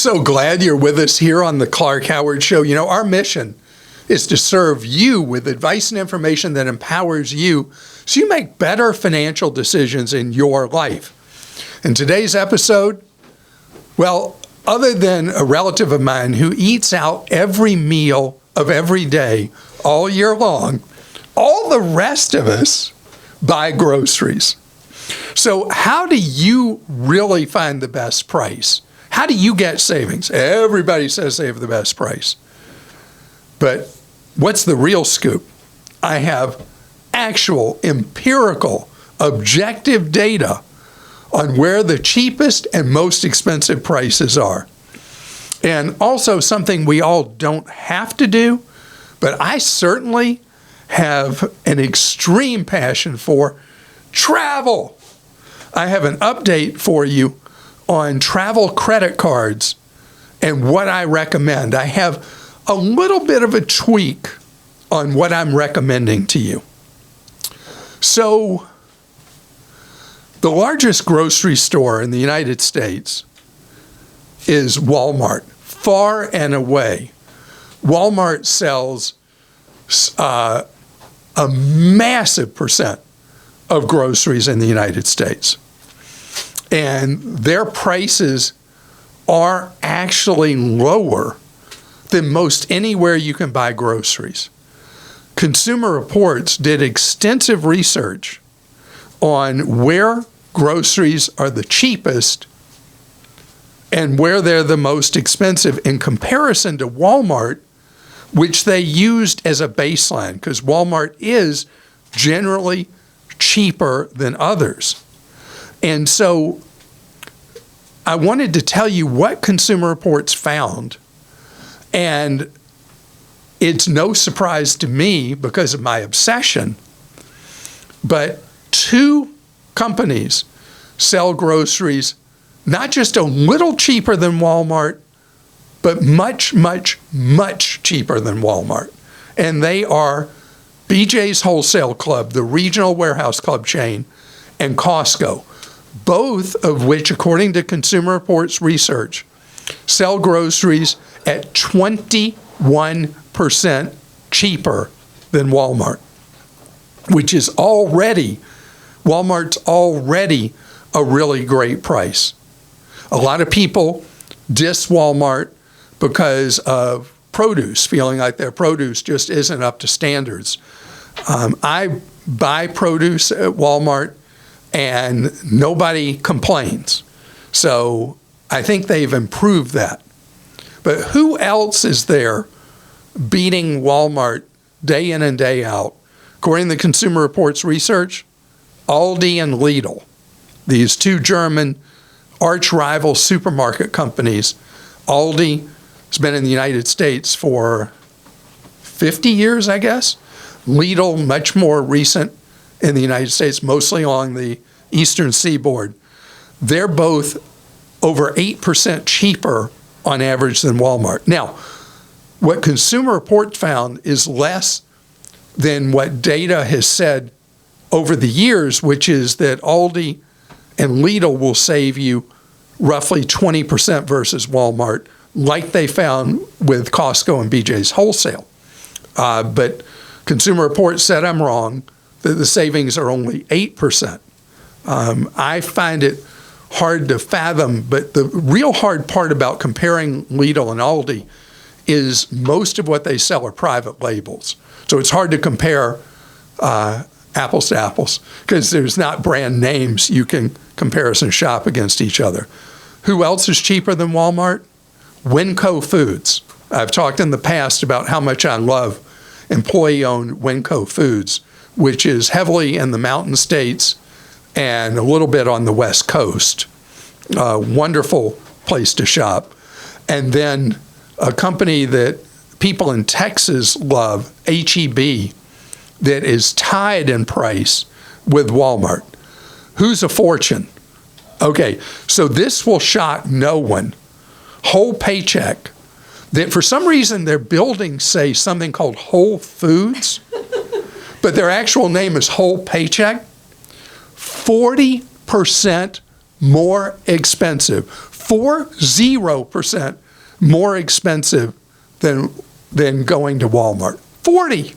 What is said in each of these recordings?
So glad you're with us here on the Clark Howard Show. You know, our mission is to serve you with advice and information that empowers you so you make better financial decisions in your life. In today's episode, well, other than a relative of mine who eats out every meal of every day all year long, all the rest of us buy groceries. So how do you really find the best price? How do you get savings? Everybody says they have the best price. But what's the real scoop? I have actual, empirical, objective data on where the cheapest and most expensive prices are. And also something we all don't have to do, but I certainly have an extreme passion for: travel. I have an update for you on travel credit cards and what I recommend. I have a little bit of a tweak on what I'm recommending to you. So, the largest grocery store in the United States is Walmart. Far and away, Walmart sells a massive percent of groceries in the United States. And their prices are actually lower than most anywhere you can buy groceries. Consumer Reports did extensive research on where groceries are the cheapest and where they're the most expensive in comparison to Walmart, which they used as a baseline, because Walmart is generally cheaper than others. And so I wanted to tell you what Consumer Reports found, and it's no surprise to me because of my obsession, but 2 companies sell groceries not just a little cheaper than Walmart, but much, much, much cheaper than Walmart. And they are BJ's Wholesale Club, the regional warehouse club chain, and Costco, both of which, according to Consumer Reports research, sell groceries at 21% cheaper than Walmart, which is Walmart's already a really great price. A lot of people diss Walmart because of produce, feeling like their produce just isn't up to standards. I buy produce at Walmart and nobody complains. So I think they've improved that. But who else is there beating Walmart day in and day out? According to Consumer Reports research, Aldi and Lidl, these 2 German arch-rival supermarket companies. Aldi has been in the United States for 50 years, I guess. Lidl, much more recent in the United States, mostly along the eastern seaboard. They're both over 8% cheaper on average than Walmart. Now, what Consumer Reports found is less than what data has said over the years, which is that Aldi and Lidl will save you roughly 20% versus Walmart, like they found with Costco and BJ's Wholesale. But Consumer Reports said I'm wrong, that the savings are only 8%. I find it hard to fathom, but the real hard part about comparing Lidl and Aldi is most of what they sell are private labels. So it's hard to compare apples to apples because there's not brand names you can comparison shop against each other. Who else is cheaper than Walmart? Winco Foods. I've talked in the past about how much I love employee-owned Winco Foods, which is heavily in the mountain states and a little bit on the West Coast. Wonderful place to shop. And then a company that people in Texas love, HEB, that is tied in price with Walmart. Who's a fortune? Okay, so this will shock no one. Whole Paycheck, that for some reason they're building, say, something called Whole Foods, but their actual name is Whole Paycheck, 40% more expensive. 40% more expensive than going to Walmart. 40.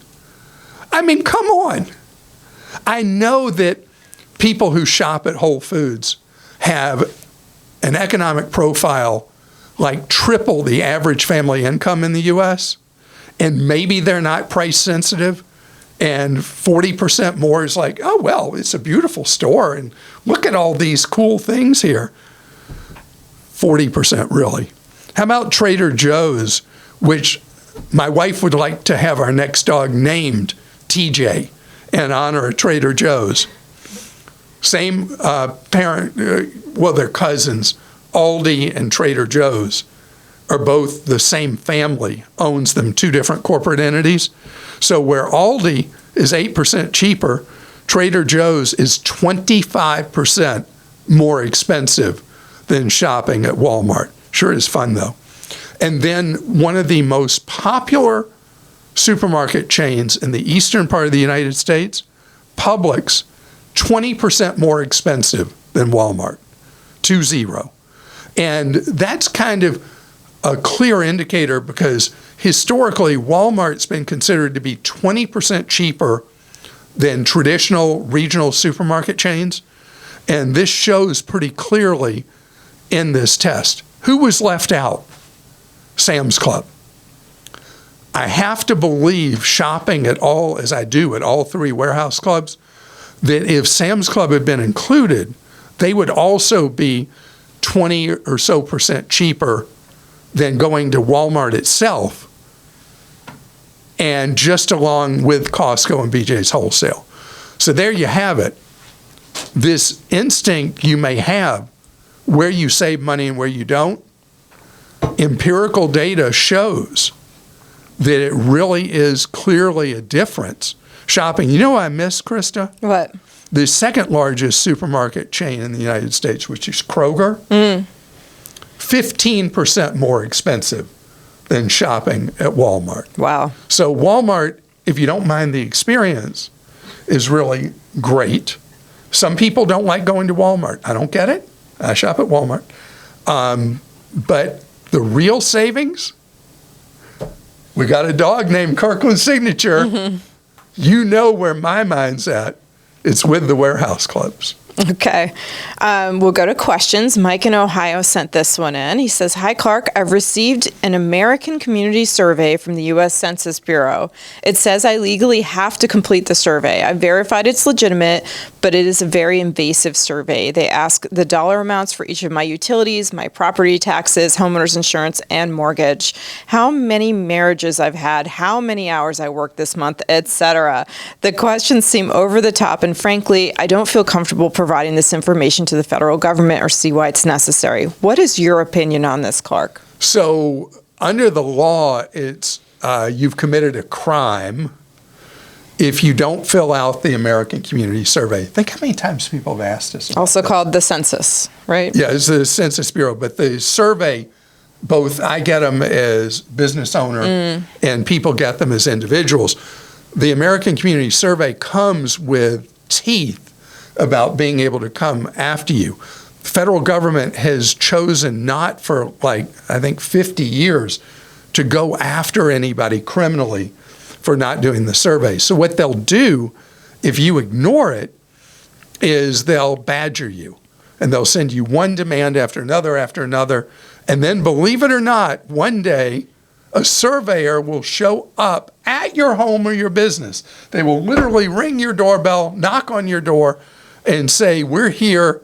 I mean, come on. I know that people who shop at Whole Foods have an economic profile like triple the average family income in the U.S., and maybe they're not price sensitive, and 40% more is like, oh, well, it's a beautiful store, and look at all these cool things here. 40% really. How about Trader Joe's, which my wife would like to have our next dog named TJ in honor of Trader Joe's. Same parent, they're cousins. Aldi and Trader Joe's are both the same family, owns them, two different corporate entities. So where Aldi is 8% cheaper, Trader Joe's is 25% more expensive than shopping at Walmart. Sure is fun, though. And then one of the most popular supermarket chains in the eastern part of the United States, Publix, 20% more expensive than Walmart, 20. And that's kind of a clear indicator because historically, Walmart's been considered to be 20% cheaper than traditional regional supermarket chains. And this shows pretty clearly in this test. Who was left out? Sam's Club. I have to believe, shopping at all, as I do at all three warehouse clubs, that if Sam's Club had been included, they would also be 20 or so percent cheaper than going to Walmart itself, and just along with Costco and BJ's Wholesale. So there you have it. This instinct you may have where you save money and where you don't, empirical data shows that it really is clearly a difference. Shopping, you know what I miss, Krista? What? The second largest supermarket chain in the United States, which is Kroger, 15% more expensive than shopping at Walmart. Wow. So Walmart, if you don't mind the experience, is really great. Some people don't like going to Walmart. I don't get it. I shop at Walmart. But the real savings, we got a dog named Kirkland Signature. Mm-hmm. You know where my mind's at. It's with the warehouse clubs. Okay. We'll go to questions. Mike in Ohio sent this one in. He says, "Hi, Clark. I've received an American Community Survey from the U.S. Census Bureau. It says I legally have to complete the survey. I've verified it's legitimate, but it is a very invasive survey. They ask the dollar amounts for each of my utilities, my property taxes, homeowner's insurance, and mortgage, how many marriages I've had, how many hours I worked this month, etc. The questions seem over the top, and frankly, I don't feel comfortable providing this information to the federal government or see why it's necessary. What is your opinion on this, Clark?" So under the law, it's you've committed a crime if you don't fill out the American Community Survey. Think how many times people have asked us. Also called the census, right? Yeah, it's the Census Bureau. But the survey, both I get them as business owner and people get them as individuals. The American Community Survey comes with teeth about being able to come after you. The federal government has chosen not for I think 50 years to go after anybody criminally for not doing the survey. So what they'll do if you ignore it is they'll badger you and they'll send you one demand after another, and then believe it or not, one day a surveyor will show up at your home or your business. They will literally ring your doorbell, knock on your door, and say, "We're here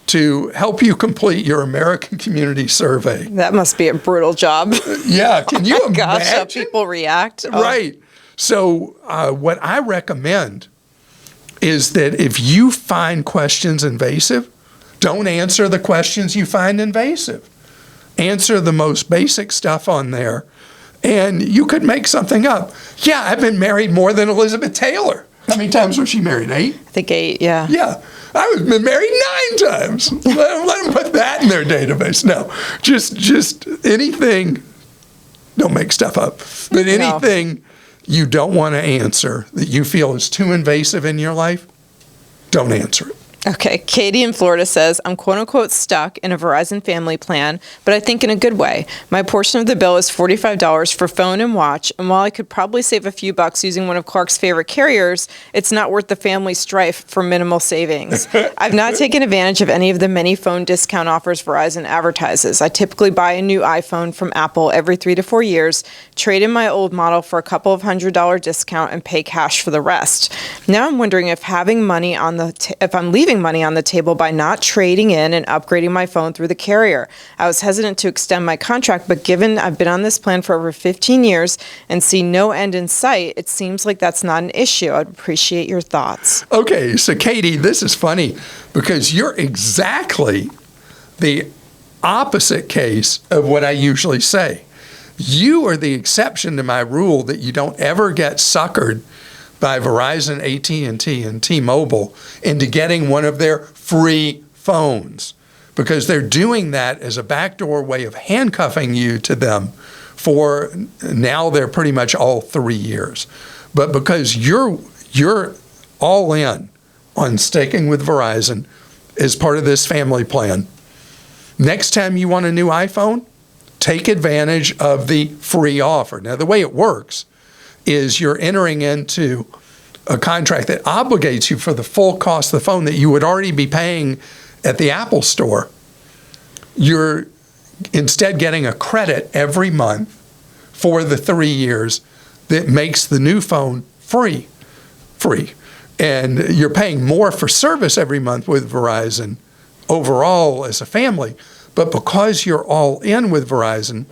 to help you complete your American Community Survey." That must be a brutal job. Yeah, can you imagine? Gosh, how people react. Right. So what I recommend is that if you find questions invasive, don't answer the questions you find invasive. Answer the most basic stuff on there, and you could make something up. Yeah, I've been married more than Elizabeth Taylor. How many times was she married? 8? I think 8, yeah. Yeah. I've been married 9 times. Let them put that in their database. No, just anything. Don't make stuff up. But anything you don't want to answer that you feel is too invasive in your life, don't answer it. Okay, Katie in Florida says, I'm quote unquote stuck in a Verizon family plan, but I think in a good way. My portion of the bill is $45 for phone and watch, and while I could probably save a few bucks using one of Clark's favorite carriers, it's not worth the family strife for minimal savings. I've not taken advantage of any of the many phone discount offers Verizon advertises. I typically buy a new iPhone from Apple every 3 to 4 years, trade in my old model for a couple of $100 discount, and pay cash for the rest. Now I'm wondering if having money on if I'm leaving money on the table by not trading in and upgrading my phone through the carrier. I was hesitant to extend my contract, but given I've been on this plan for over 15 years and see no end in sight, it seems like that's not an issue. I'd appreciate your thoughts. Okay, so Katie, this is funny because you're exactly the opposite case of what I usually say. You are the exception to my rule that you don't ever get suckered by Verizon, AT&T, and T-Mobile into getting one of their free phones, because they're doing that as a backdoor way of handcuffing you to them for now they're pretty much all 3 years. But because you're all in on sticking with Verizon as part of this family plan, next time you want a new iPhone, take advantage of the free offer. Now, the way it works is you're entering into a contract that obligates you for the full cost of the phone that you would already be paying at the Apple store. You're instead getting a credit every month for the 3 years that makes the new phone free. And you're paying more for service every month with Verizon overall as a family. But because you're all in with Verizon,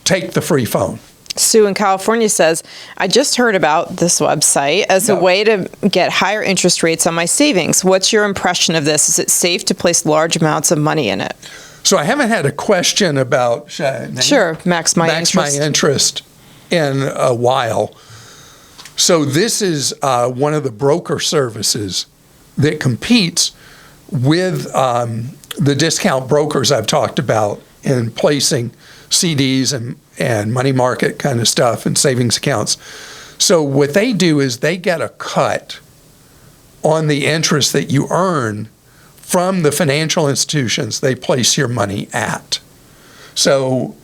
take the free phone. Sue in California says, I just heard about this website as a way to get higher interest rates on my savings. What's your impression of this? Is it safe to place large amounts of money in it? So I haven't had a question about max my interest in a while. So this is one of the broker services that competes with the discount brokers I've talked about in placing CDs and money market kind of stuff and savings accounts. So what they do is they get a cut on the interest that you earn from the financial institutions they place your money at. So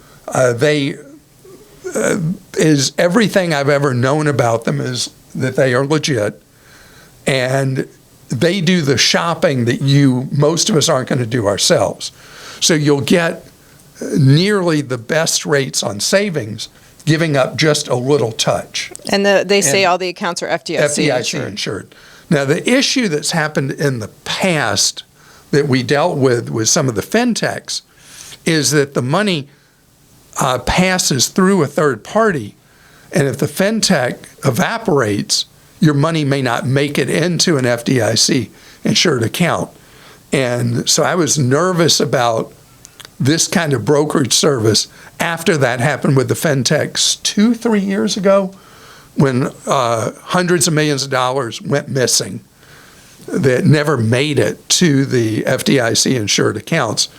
is everything I've ever known about them is that they are legit, and they do the shopping that most of us aren't going to do ourselves. So you'll get nearly the best rates on savings, giving up just a little touch. And they say all the accounts are FDIC insured. Now, the issue that's happened in the past that we dealt with some of the fintechs is that the money passes through a third party, and if the fintech evaporates, your money may not make it into an FDIC insured account. And so I was nervous about this kind of brokerage service after that happened with the fintechs 2-3 years ago, when hundreds of millions of dollars went missing that never made it to the FDIC insured accounts.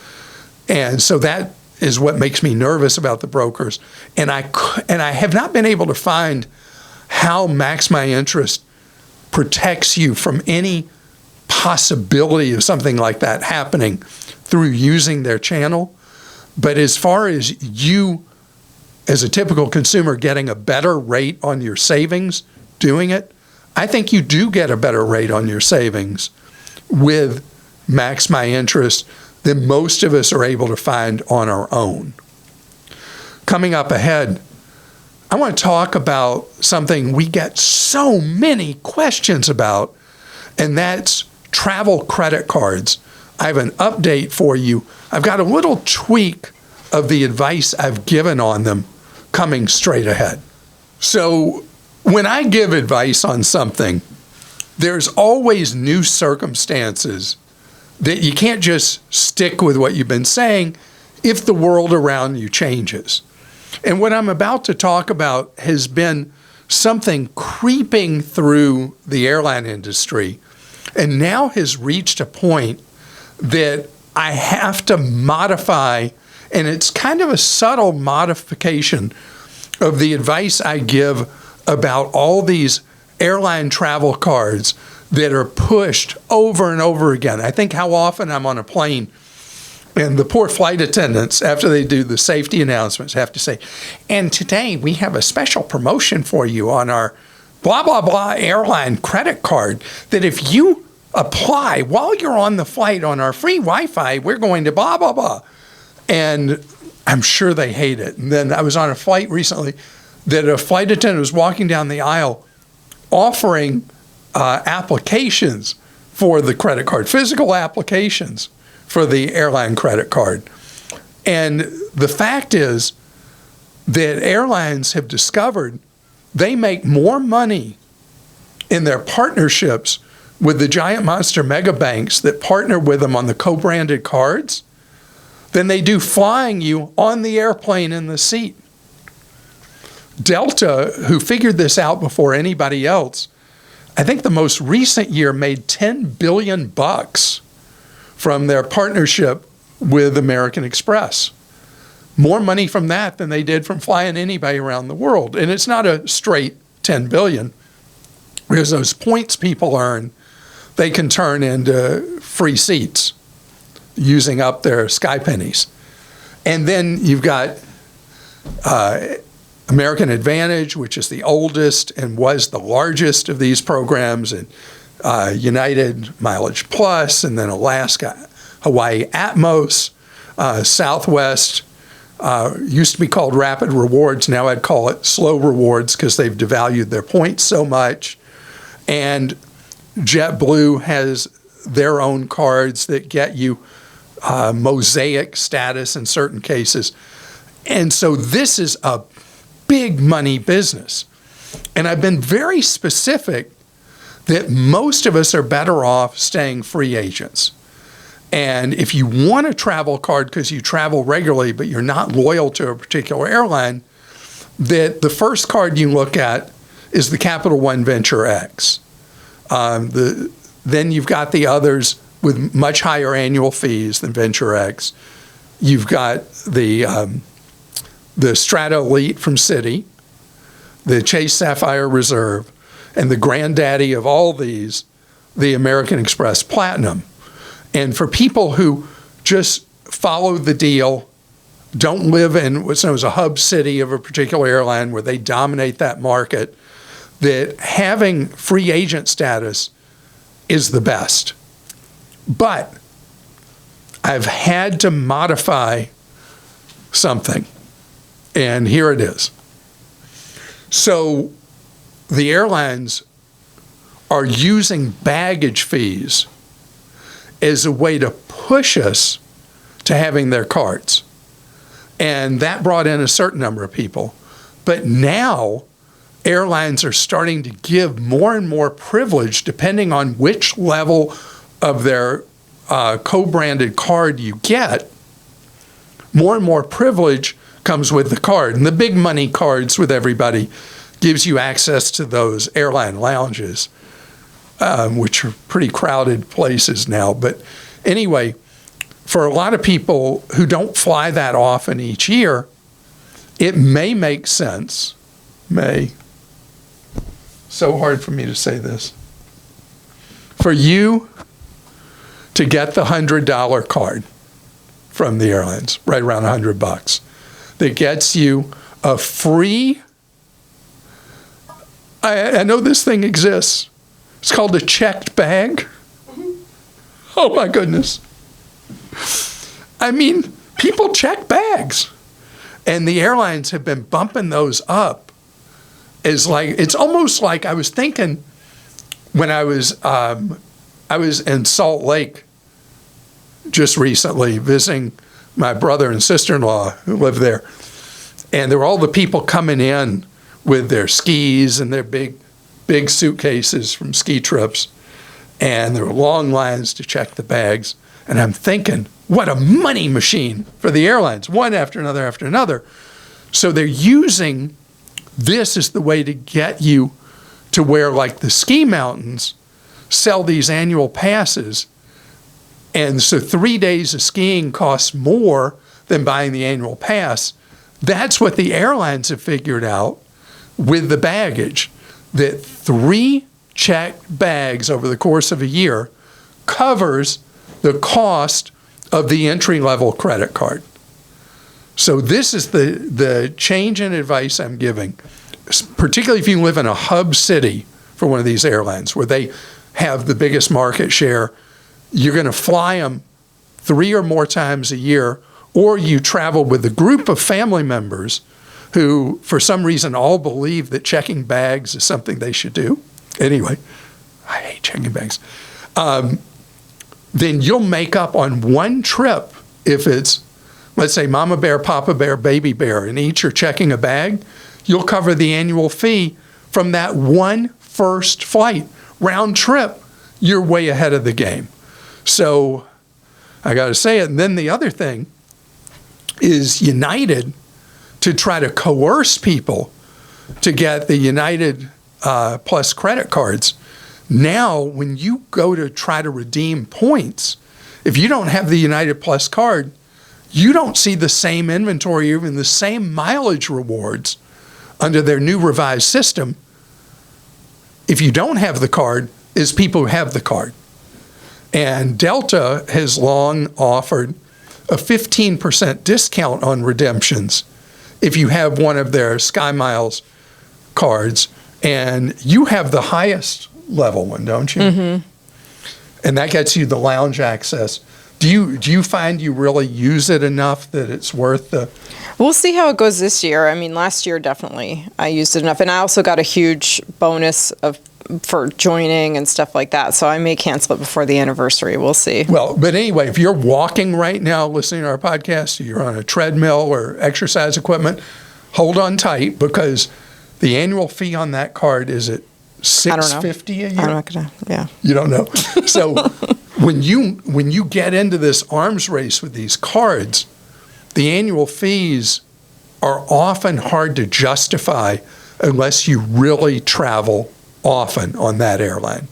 And so that is what makes me nervous about the brokers. And I have not been able to find how Max My Interest protects you from any possibility of something like that happening through using their channel. But as far as you, as a typical consumer, getting a better rate on your savings doing it, I think you do get a better rate on your savings with Max My Interest than most of us are able to find on our own. Coming up ahead, I want to talk about something we get so many questions about, and that's travel credit cards. I have an update for you. I've got a little tweak of the advice I've given on them coming straight ahead. So when I give advice on something, there's always new circumstances that you can't just stick with what you've been saying if the world around you changes. And what I'm about to talk about has been something creeping through the airline industry and now has reached a point that I have to modify, and it's kind of a subtle modification of the advice I give about all these airline travel cards that are pushed over and over again. I think how often I'm on a plane and the poor flight attendants, after they do the safety announcements, have to say, and today we have a special promotion for you on our blah, blah, blah airline credit card that if you apply while you're on the flight on our free Wi-Fi, we're going to blah, blah, blah. And I'm sure they hate it. And then I was on a flight recently that a flight attendant was walking down the aisle offering applications for the credit card, physical applications for the airline credit card. And the fact is that airlines have discovered they make more money in their partnerships with the giant monster mega banks that partner with them on the co-branded cards than they do flying you on the airplane in the seat. Delta, who figured this out before anybody else, I think the most recent year made $10 billion from their partnership with American Express. More money from that than they did from flying anybody around the world. And it's not a straight 10 billion, because those points people earn, they can turn into free seats using up their sky pennies. And then you've got American Advantage, which is the oldest and was the largest of these programs, and United Mileage Plus, and then Alaska, Hawaii Atmos, Southwest, used to be called Rapid Rewards. Now I'd call it Slow Rewards because they've devalued their points so much. And JetBlue has their own cards that get you mosaic status in certain cases. And so this is a big money business. And I've been very specific that most of us are better off staying free agents. And if you want a travel card because you travel regularly but you're not loyal to a particular airline, that the first card you look at is the Capital One Venture X. Then you've got the others with much higher annual fees than Venture X. You've got the Strata Elite from Citi, the Chase Sapphire Reserve, and the granddaddy of all these, the American Express Platinum. And for people who just follow the deal, don't live in what's known as a hub city of a particular airline where they dominate that market, that having free agent status is the best. But I've had to modify something, and here it is. So the airlines are using baggage fees as a way to push us to having their cards. And that brought in a certain number of people. But now airlines are starting to give more and more privilege depending on which level of their co-branded card you get. More and more privilege comes with the card. And the big money cards with everybody gives you access to those airline lounges, which are pretty crowded places now. But anyway, for a lot of people who don't fly that often each year, it may make sense, so hard for me to say this, for you to get the $100 card from the airlines, right around $100, that gets you a free, I know this thing exists, it's called a checked bag. Oh my goodness. I mean, people check bags. And the airlines have been bumping those up as like, it's almost like I was thinking when I was in Salt Lake just recently visiting my brother and sister-in-law who live there. And there were all the people coming in with their skis and their big suitcases from ski trips. And there were long lines to check the bags. And I'm thinking, what a money machine for the airlines, one after another after another. So they're using this as the way to get you to where, like, the ski mountains sell these annual passes. And so 3 days of skiing costs more than buying the annual pass. That's what the airlines have figured out with the baggage, that 3 checked bags over the course of a year covers the cost of the entry-level credit card. So this is the change in advice I'm giving, particularly if you live in a hub city for one of these airlines where they have the biggest market share. You're going to fly them 3 or more times a year, or you travel with a group of family members who, for some reason, all believe that checking bags is something they should do. Anyway, I hate checking bags. Then you'll make up on one trip if it's, let's say, Mama Bear, Papa Bear, Baby Bear, and each are checking a bag. You'll cover the annual fee from that one first flight. Round trip, you're way ahead of the game. So I got to say it. And then the other thing is United, to try to coerce people to get the United Plus credit cards. Now, when you go to try to redeem points, if you don't have the United Plus card, you don't see the same inventory, even the same mileage rewards under their new revised system if you don't have the card as people who have the card. And Delta has long offered a 15% discount on redemptions if you have one of their Sky Miles cards, and you have the highest level one, don't you? Mm-hmm. And that gets you the lounge access. Do you find you really use it enough that it's worth the... We'll see how it goes this year. I mean, last year, definitely, I used it enough. And I also got a huge bonus for joining and stuff like that. So I may cancel it before the anniversary. We'll see. Well, but anyway, if you're walking right now, listening to our podcast, you're on a treadmill or exercise equipment, hold on tight, because the annual fee on that card is at $650 a year. I'm not gonna. Yeah. You don't know. So when you get into this arms race with these cards, the annual fees are often hard to justify unless you really travel often on that airline.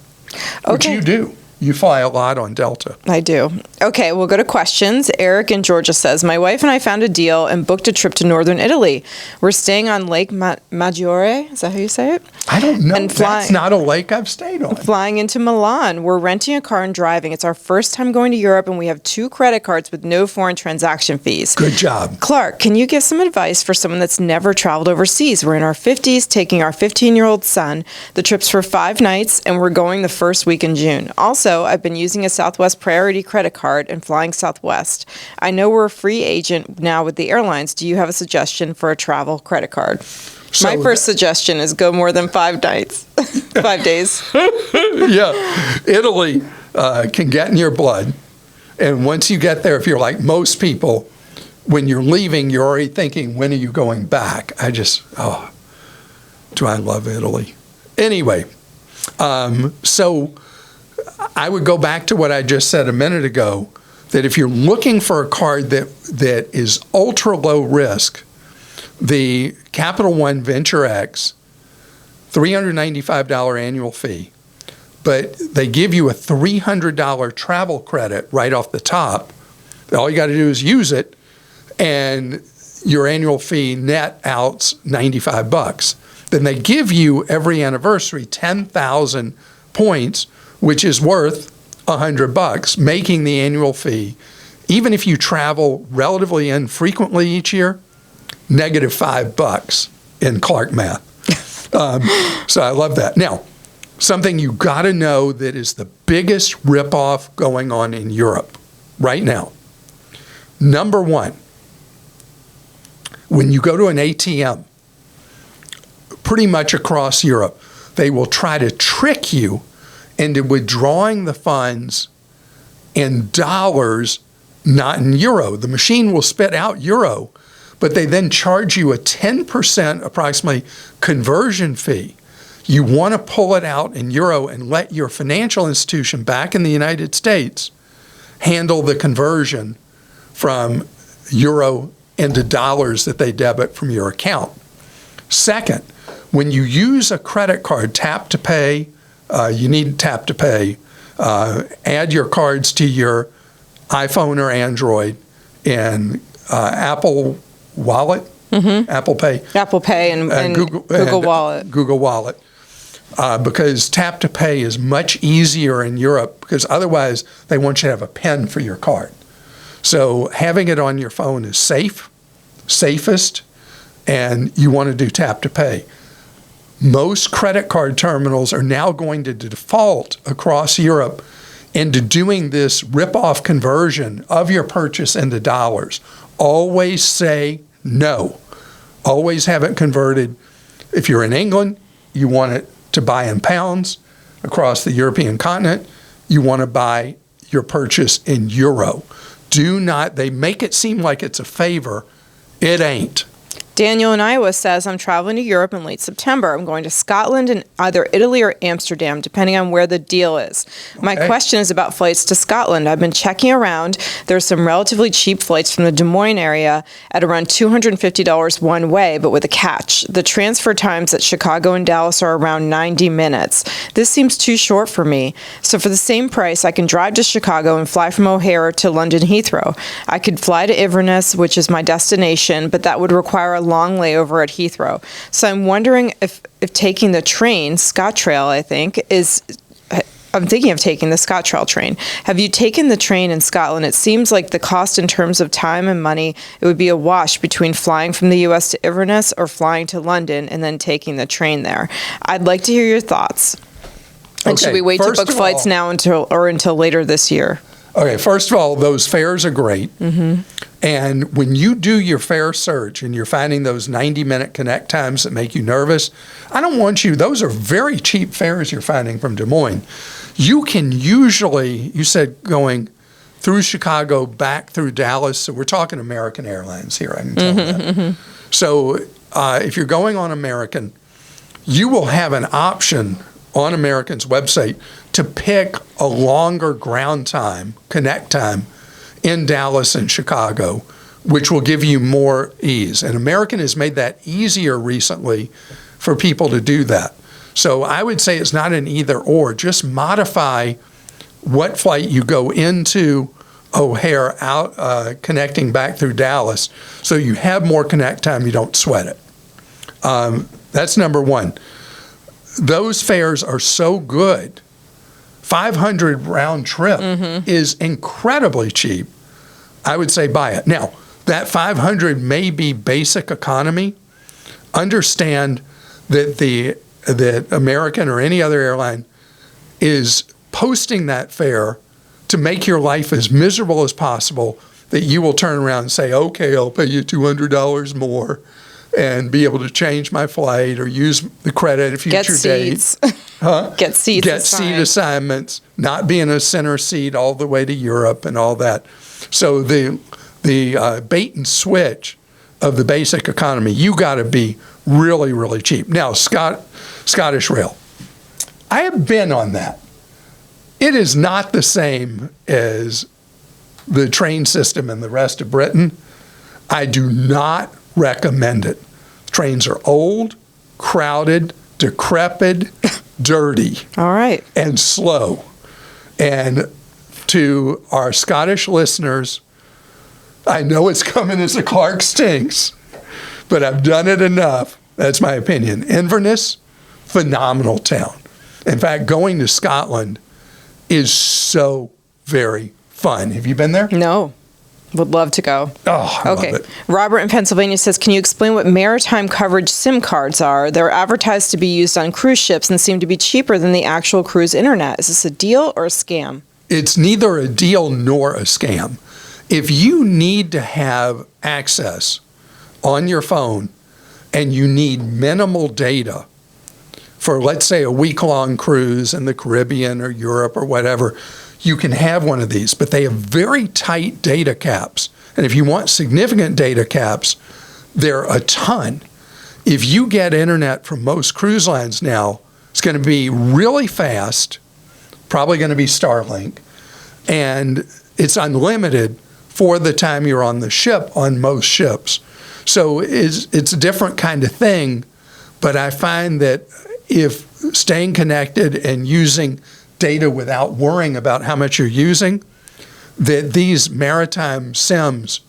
Okay. Which you do. You fly a lot on Delta. I do. Okay, we'll go to questions. Eric in Georgia says, my wife and I found a deal and booked a trip to northern Italy. We're staying on Lake Maggiore. Is that how you say it? I don't know. And that's not a lake I've stayed on. Flying into Milan. We're renting a car and driving. It's our first time going to Europe, and we have 2 credit cards with no foreign transaction fees. Good job. Clark, can you give some advice for someone that's never traveled overseas? We're in our 50s, taking our 15-year-old son. The trip's for 5 nights, and we're going the first week in June. Also, I've been using a Southwest Priority credit card and flying Southwest. I know we're a free agent now with the airlines. Do you have a suggestion for a travel credit card? So my first suggestion is go more than 5 nights, 5 days. Yeah, Italy can get in your blood. And once you get there, if you're like most people, when you're leaving, you're already thinking, when are you going back? Do I love Italy? Anyway, so I would go back to what I just said a minute ago, that if you're looking for a card that is ultra low risk, the Capital One Venture X, $395 annual fee, but they give you a $300 travel credit right off the top. All you got to do is use it, and your annual fee net out's $95. Then they give you every anniversary 10,000 points, which is worth $100, making the annual fee, even if you travel relatively infrequently each year, negative $5 in Clark math. So I love that. Now, something you got to know that is the biggest ripoff going on in Europe right now. Number one, when you go to an ATM, pretty much across Europe, they will try to trick you into withdrawing the funds in dollars, not in euro. The machine will spit out euro, but they then charge you a 10% approximately conversion fee. You want to pull it out in euro and let your financial institution back in the United States handle the conversion from euro into dollars that they debit from your account. Second, when you use a credit card, tap to pay, you need tap to pay, add your cards to your iPhone or Android and Apple Wallet, Apple Pay. Apple Pay and Google Wallet. Google Wallet. because tap to pay is much easier in Europe, because otherwise they want you to have a PIN for your card. So having it on your phone is safest, and you want to do tap to pay. Most credit card terminals are now going to default across Europe into doing this rip-off conversion of your purchase into dollars. Always say no. Always have it converted. If you're in England, you want it to buy in pounds. Across the European continent, you want to buy your purchase in euro. Do not, they make it seem like it's a favor. It ain't. Daniel in Iowa says, I'm traveling to Europe in late September. I'm going to Scotland and either Italy or Amsterdam, depending on where the deal is. My question is about flights to Scotland. I've been checking around. There's some relatively cheap flights from the Des Moines area at around $250 one way, but with a catch. The transfer times at Chicago and Dallas are around 90 minutes. This seems too short for me. So for the same price, I can drive to Chicago and fly from O'Hare to London Heathrow. I could fly to Inverness, which is my destination, but that would require a long layover at Heathrow. So I'm wondering if taking the train, ScotRail, I think, I'm thinking of taking the ScotRail train. Have you taken the train in Scotland? It seems like the cost in terms of time and money, it would be a wash between flying from the U.S. to Inverness or flying to London and then taking the train there. I'd like to hear your thoughts. And should we wait to book flights now until later this year? Okay, first of all, those fares are great. Mm-hmm. And when you do your fare search and you're finding those 90-minute connect times that make you nervous, I don't want you, those are very cheap fares you're finding from Des Moines. You can usually, you said going through Chicago, back through Dallas, so we're talking American Airlines here, I can tell that. Mm-hmm. So if you're going on American, you will have an option on American's website to pick a longer ground time, connect time, in Dallas and Chicago, which will give you more ease. And American has made that easier recently for people to do that. So I would say it's not an either or. Just modify what flight you go into O'Hare out, connecting back through Dallas, so you have more connect time, you don't sweat it. That's number one. Those fares are so good. 500 round trip is incredibly cheap. I would say buy it. Now, that 500 may be basic economy. Understand that American or any other airline is posting that fare to make your life as miserable as possible, that you will turn around and say, okay, I'll pay you $200 more and be able to change my flight or use the credit at future dates. Get seats. Get seat assignments, not be in a center seat all the way to Europe and all that. So the bait and switch of the basic economy, you got to be really, really cheap. Now, Scottish Rail, I have been on that. It is not the same as the train system in the rest of Britain. I do not recommend it. Trains are old, crowded, decrepit, dirty. All right. And slow. And to our Scottish listeners, I know it's coming as a Clark stinks, but I've done it enough. That's my opinion. Inverness, phenomenal town. In fact, going to Scotland is so very fun. Have you been there? No. Would love to go. Oh, I love it. Robert in Pennsylvania says, can you explain what maritime coverage SIM cards are? They're advertised to be used on cruise ships and seem to be cheaper than the actual cruise internet. Is this a deal or a scam? It's neither a deal nor a scam. If you need to have access on your phone and you need minimal data for, let's say, a week-long cruise in the Caribbean or Europe or whatever, you can have one of these, but they have very tight data caps. And if you want significant data caps, they're a ton. If you get internet from most cruise lines now, it's going to be really fast, probably going to be Starlink, and it's unlimited for the time you're on the ship on most ships. So it's a different kind of thing, but I find that if staying connected and using data without worrying about how much you're using, that these maritime SIMs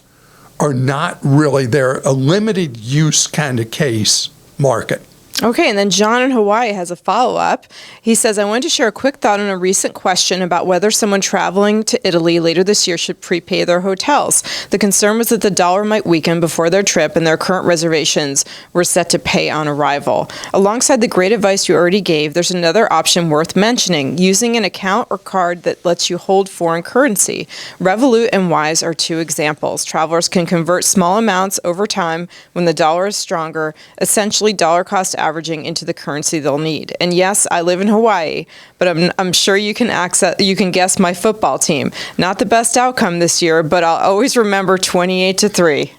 are not really, they're a limited use kind of case market. Okay, and then John in Hawaii has a follow-up. He says, I wanted to share a quick thought on a recent question about whether someone traveling to Italy later this year should prepay their hotels. The concern was that the dollar might weaken before their trip and their current reservations were set to pay on arrival. Alongside the great advice you already gave, there's another option worth mentioning, using an account or card that lets you hold foreign currency. Revolut and Wise are two examples. Travelers can convert small amounts over time when the dollar is stronger, essentially dollar cost averaging into the currency they'll need. And yes, I live in Hawaii, but I'm sure you can guess my football team. Not the best outcome this year, but I'll always remember 28-3.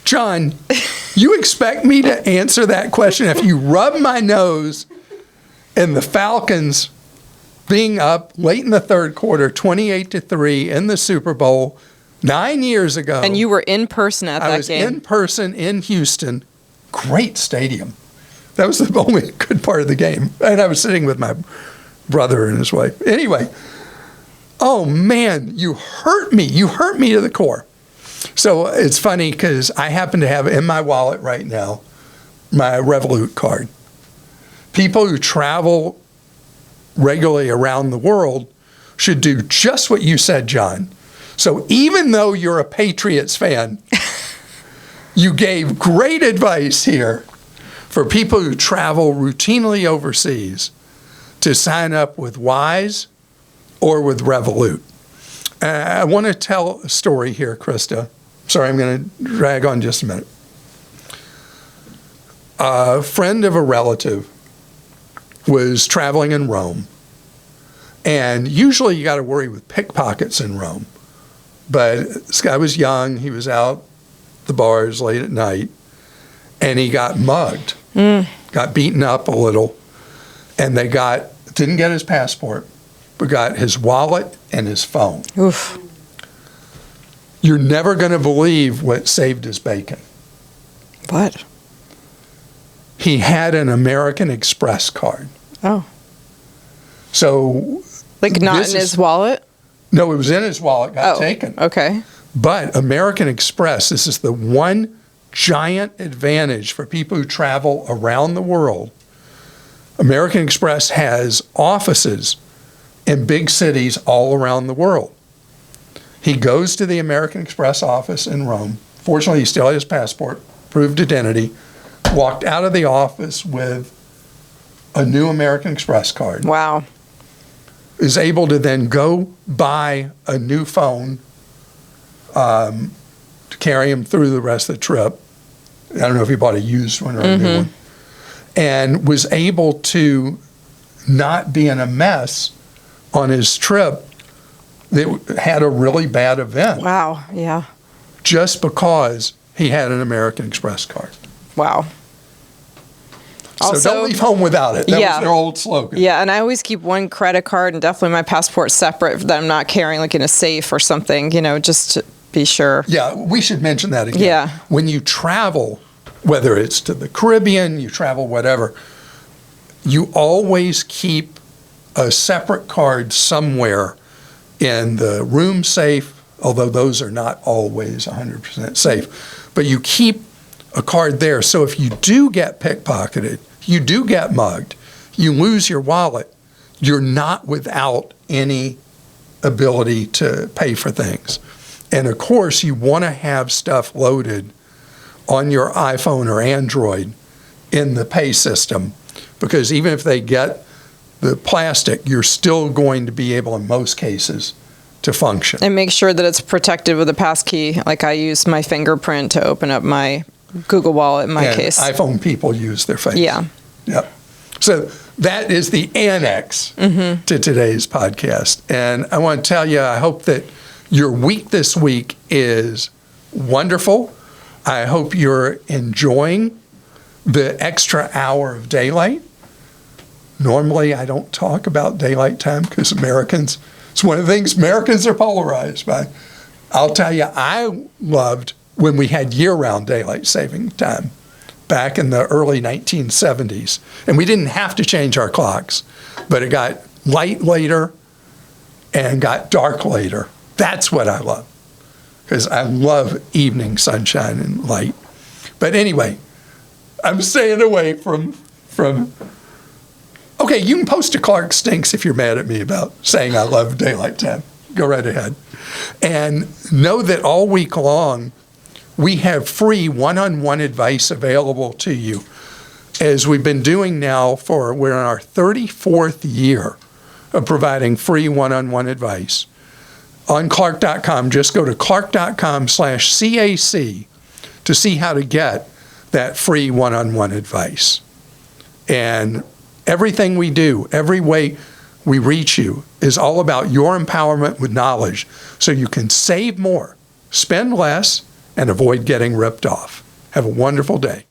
John, you expect me to answer that question if you rub my nose in the Falcons being up late in the third quarter, 28-3 in the Super Bowl 9 years ago. And you were in person at that game. I was in person in Houston. Great stadium. That was the only good part of the game. And I was sitting with my brother and his wife. Anyway, oh man, you hurt me. You hurt me to the core. So it's funny because I happen to have in my wallet right now my Revolut card. People who travel regularly around the world should do just what you said, John. So even though you're a Patriots fan, you gave great advice here for people who travel routinely overseas to sign up with Wise or with Revolut. I want to tell a story here, Krista. Sorry, I'm going to drag on just a minute. A friend of a relative was traveling in Rome, and usually you got to worry with pickpockets in Rome. But this guy was young, he was out the bars late at night, and he got mugged, got beaten up a little, and they didn't get his passport, but got his wallet and his phone. Oof. You're never going to believe what saved his bacon. What? He had an American Express card. Oh. So. Like not in his wallet? No, it was in his wallet, got taken. Okay. But American Express, this is the one giant advantage for people who travel around the world. American Express has offices in big cities all around the world. He goes to the American Express office in Rome. Fortunately, he still had his passport, proved identity, walked out of the office with a new American Express card. Wow. Is able to then go buy a new phone to carry him through the rest of the trip. I don't know if he bought a used one or a new one. And was able to not be in a mess on his trip that had a really bad event. Wow, yeah. Just because he had an American Express card. Wow. So Also, don't leave home without it. That was their old slogan. Yeah, and I always keep one credit card and definitely my passport separate that I'm not carrying like in a safe or something, just to be sure. Yeah, we should mention that again. Yeah. When you travel, whether it's to the Caribbean, you travel whatever, you always keep a separate card somewhere in the room safe, although those are not always 100% safe. But you keep a card there. So if you do get pickpocketed, you do get mugged, you lose your wallet, you're not without any ability to pay for things. And of course, you want to have stuff loaded on your iPhone or Android in the pay system, because even if they get the plastic, you're still going to be able, in most cases, to function. And make sure that it's protected with a passkey. Like I use my fingerprint to open up my Google Wallet in my case. iPhone people use their face. Yeah. Yep. So that is the annex to today's podcast. And I want to tell you, I hope that your week this week is wonderful. I hope you're enjoying the extra hour of daylight. Normally, I don't talk about daylight time because Americans, it's one of the things Americans are polarized by. I'll tell you, I loved when we had year-round daylight saving time back in the early 1970s. And we didn't have to change our clocks, but it got light later and got dark later. That's what I love, because I love evening sunshine and light. But anyway, I'm staying away from. Okay, you can post to Clark Stinks if you're mad at me about saying I love daylight time. Go right ahead. And know that all week long, we have free one-on-one advice available to you, as we've been doing now we're in our 34th year of providing free one-on-one advice. On Clark.com, just go to Clark.com/CAC to see how to get that free one-on-one advice. And everything we do, every way we reach you is all about your empowerment with knowledge so you can save more, spend less, and avoid getting ripped off. Have a wonderful day.